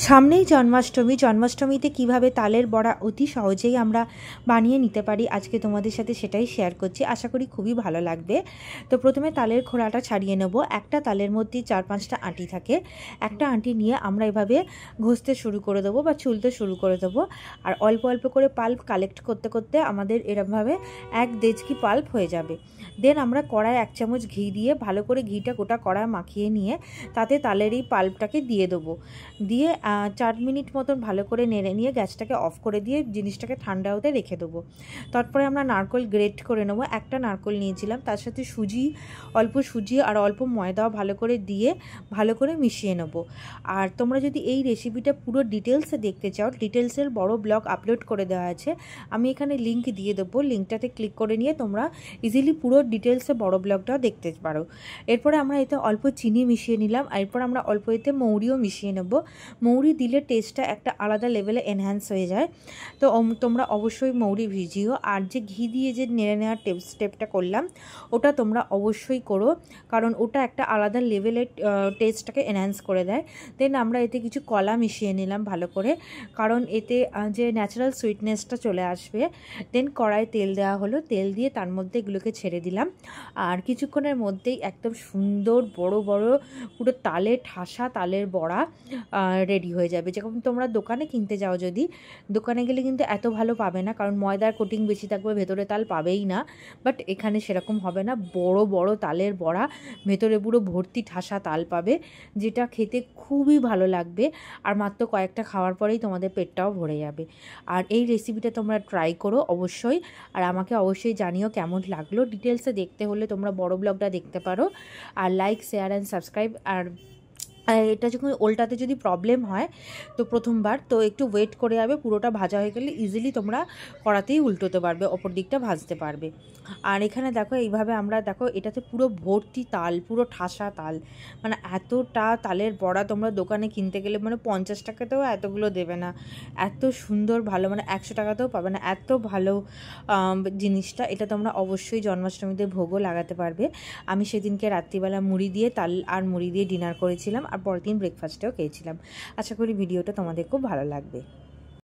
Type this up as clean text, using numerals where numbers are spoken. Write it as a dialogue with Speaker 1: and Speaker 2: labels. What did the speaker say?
Speaker 1: সামনেই জন্মাষ্টমী। জন্মাষ্টমীতে কিভাবে তালের বড়া অতি সহজেই আমরা বানিয়ে নিতে পারি আজকে তোমাদের সাথে সেটাই শেয়ার করছি। আশা করি খুবই ভালো লাগবে। তো প্রথমে তালের খোলাটা ছাড়িয়ে নেব। একটা তালের মধ্যে 4-5টা আঁটি থাকে। একটা আঁটি নিয়ে আমরা এভাবে ঘষতে শুরু করে দেবো বা ছুলতে শুরু করে দেবো। আর অল্প অল্প করে পাল্প কালেক্ট করতে করতে আমাদের এরকমভাবে 1 দেজকি পাল্প হয়ে যাবে। দেন আমরা কড়ায় 1 চামচ ঘি দিয়ে ভালো করে ঘিটা গোটা কড়ায় মাখিয়ে নিয়ে তাতে তালের এই পাল্পটাকে দিয়ে দেবো। দিয়ে 4 মিনিট মতন ভালো করে নেড়ে নিয়ে গ্যাসটাকে অফ করে দিয়ে জিনিসটাকে ঠান্ডা হতে রেখে দেবো। তারপরে আমরা নারকেল গ্রেট করে নেবো। একটা নারকেল নিয়েছিলাম, তার সাথে অল্প সুজি আর অল্প ময়দাও ভালো করে দিয়ে ভালো করে মিশিয়ে নেবো। আর তোমরা যদি এই রেসিপিটা পুরো ডিটেলসে দেখতে চাও, ডিটেলসের বড় ব্লগ আপলোড করে দেওয়া আছে, আমি এখানে লিঙ্ক দিয়ে দেবো। লিঙ্কটাতে ক্লিক করে নিয়ে তোমরা ইজিলি পুরো ডিটেলসে বড় ব্লগটাও দেখতে পারো। এরপরে আমরা এতে অল্প চিনি মিশিয়ে নিলাম। এরপর আমরা অল্প এতে মৌরিও মিশিয়ে নেব। মৌরি দিলে টেস্টটা একটা আলাদা লেভেলে এনহ্যান্স হয়ে যায়। তো তোমরা অবশ্যই মৌরি ভিজিও। আর যে ঘি দিয়ে যে নেড়ে নেওয়ার স্টেপটা করলাম ওটা তোমরা অবশ্যই করো, কারণ ওটা একটা আলাদা লেভেলের টেস্টটাকে এনহ্যান্স করে দেয়। দেন আমরা এতে কিছু কলা মিশিয়ে নিলাম ভালো করে, কারণ এতে যে ন্যাচারাল সুইটনেসটা চলে আসবে। দেন কড়াই তেল দেওয়া হলো, তেল দিয়ে তার মধ্যে এগুলোকে ছেড়ে দিলাম। আর কিছুক্ষণের মধ্যেই একদম সুন্দর বড় বড় পুরো তালের ঠাসা তালের বড়া রেডি হয়ে যাবে। যেরকম তোমরা দোকানে কিনতে যাও, যদি দোকানে গেলে কিন্তু এত ভালো পাবে না, কারণ ময়দার কোটিং বেশি থাকবে, ভেতরে তাল পাবেই না। বাট এখানে সেরকম হবে না, বড় বড় তালের বড়া, ভেতরে পুরো ভর্তি ঠাসা তাল পাবে, যেটা খেতে খুবই ভালো লাগবে। আর মাত্র কয়েকটা খাওয়ার পরেই তোমাদের পেটটাও ভরে যাবে। আর এই রেসিপিটা তোমরা ট্রাই করো অবশ্যই, আর আমাকে অবশ্যই জানিও কেমন লাগলো। ডিটেলসে দেখতে হলে তোমরা বড় ব্লগটা দেখতে পারো। আর লাইক, শেয়ার অ্যান্ড সাবস্ক্রাইব। আর এটা যখন ওল্টাতে যদি প্রবলেম হয় তো প্রথমবার তো একটু ওয়েট করে যাবে, পুরোটা ভাজা হয়ে গেলে ইজিলি তোমরা কড়াতেই উল্টোতে পারবে, অপর দিকটা ভাজতে পারবে। আর এখানে দেখো এইভাবে আমরা দেখো এটাতে পুরো ভর্তি তাল, পুরো ঠাসা তাল, মানে এতটা তালের বড়া তোমরা দোকানে কিনতে গেলে মানে 50 টাকাতেও এতগুলো দেবে না। এত সুন্দর ভালো, মানে 100 টাকাতেও পাবে না, এত ভালো জিনিসটা। এটা তোমরা অবশ্যই জন্মাষ্টমীতে ভোগও লাগাতে পারবে। আমি সেদিনকে রাত্রিবেলা মুড়ি দিয়ে তাল আর মুড়ি দিয়ে ডিনার করেছিলাম, আর পরের দিন ব্রেকফাস্টেও খেয়েছিলাম। আশা করি ভিডিওটা তোমাদের খুব ভালো লাগবে।